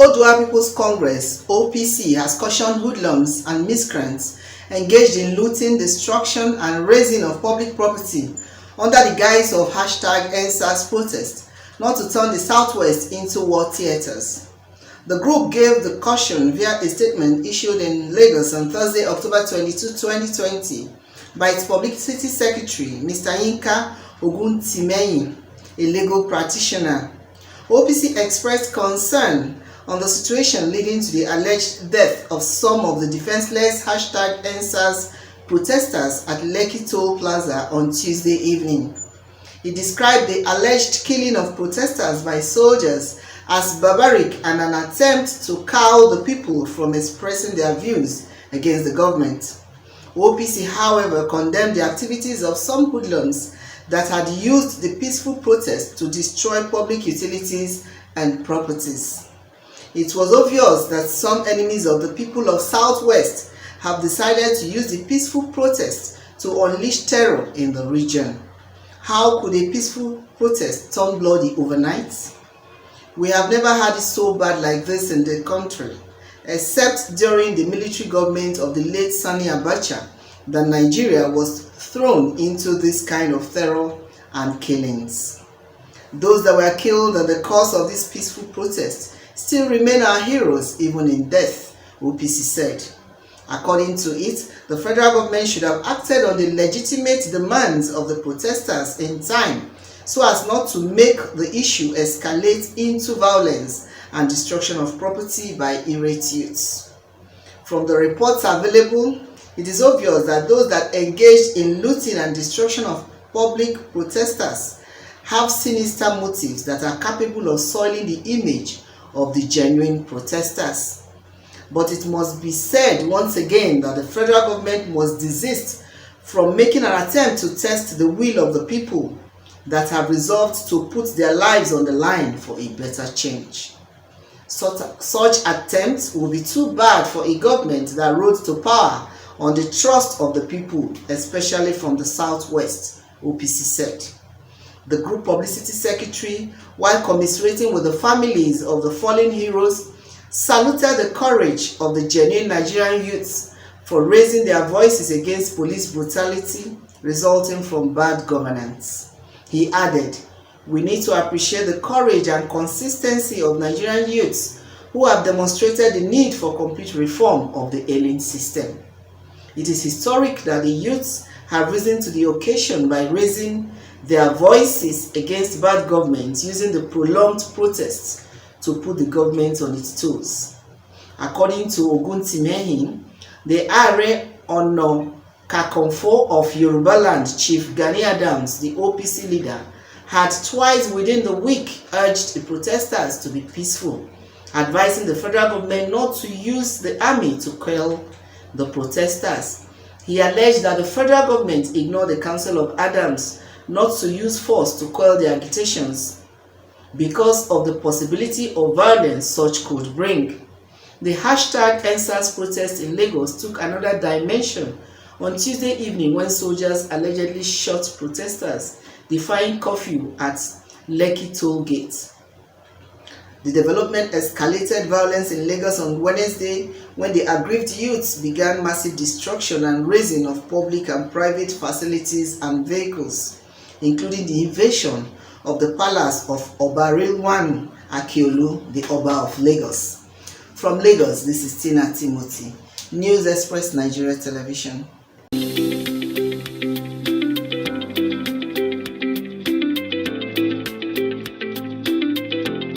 Odua People's Congress (OPC) has cautioned hoodlums and miscreants engaged in looting, destruction and razing of public property under the guise of #EndSARS protest not to turn the Southwest into war theatres. The group gave the caution via a statement issued in Lagos on Thursday, October 22, 2020 by its Publicity Secretary, Mr. Yinka Oguntimehin, a legal practitioner. OPC expressed concern on the situation leading to the alleged death of some of the defenseless #EndSARS protesters at Lekki Toll Plaza on Tuesday evening. He described the alleged killing of protesters by soldiers as barbaric and an attempt to cow the people from expressing their views against the government. OPC, however, condemned the activities of some hoodlums that had used the peaceful protest to destroy public utilities and properties. It was obvious that some enemies of the people of Southwest have decided to use the peaceful protest to unleash terror in the region. How could a peaceful protest turn bloody overnight? We have never had it so bad like this in the country, except during the military government of the late Sani Abacha, that Nigeria was thrown into this kind of terror and killings. Those that were killed in the course of this peaceful protest still remain our heroes even in death, OPC said. According to it, the federal government should have acted on the legitimate demands of the protesters in time so as not to make the issue escalate into violence and destruction of property by irate youths. From the reports available, it is obvious that those that engaged in looting and destruction of public protesters have sinister motives that are capable of soiling the image of the genuine protesters. But it must be said once again that the federal government must desist from making an attempt to test the will of the people that have resolved to put their lives on the line for a better change. Such attempts will be too bad for a government that rose to power on the trust of the people, especially from the Southwest, OPC said. The group publicity secretary, while commiserating with the families of the fallen heroes, saluted the courage of the genuine Nigerian youths for raising their voices against police brutality resulting from bad governance. He added, "We need to appreciate the courage and consistency of Nigerian youths who have demonstrated the need for complete reform of the ailing system. It is historic that the youths have risen to the occasion by raising their voices against bad government using the prolonged protests to put the government on its toes." According to Oguntimehin, the Ààrẹ Ọ̀nà Kakanfò of Yoruba Land, Chief Gani Adams, the OPC leader, had twice within the week urged the protesters to be peaceful, advising the federal government not to use the army to quell the protesters. He alleged that the federal government ignored the counsel of Adams not to use force to quell the agitations because of the possibility of violence such could bring. The #EndSARS protest in Lagos took another dimension on Tuesday evening when soldiers allegedly shot protesters defying curfew at Lekki Toll Gate. The development escalated violence in Lagos on Wednesday when the aggrieved youths began massive destruction and razing of public and private facilities and vehicles, including the invasion of the palace of Oba Rilwan Akiolu, the Oba of Lagos. From Lagos, this is Tina Timothy, News Express Nigeria Television.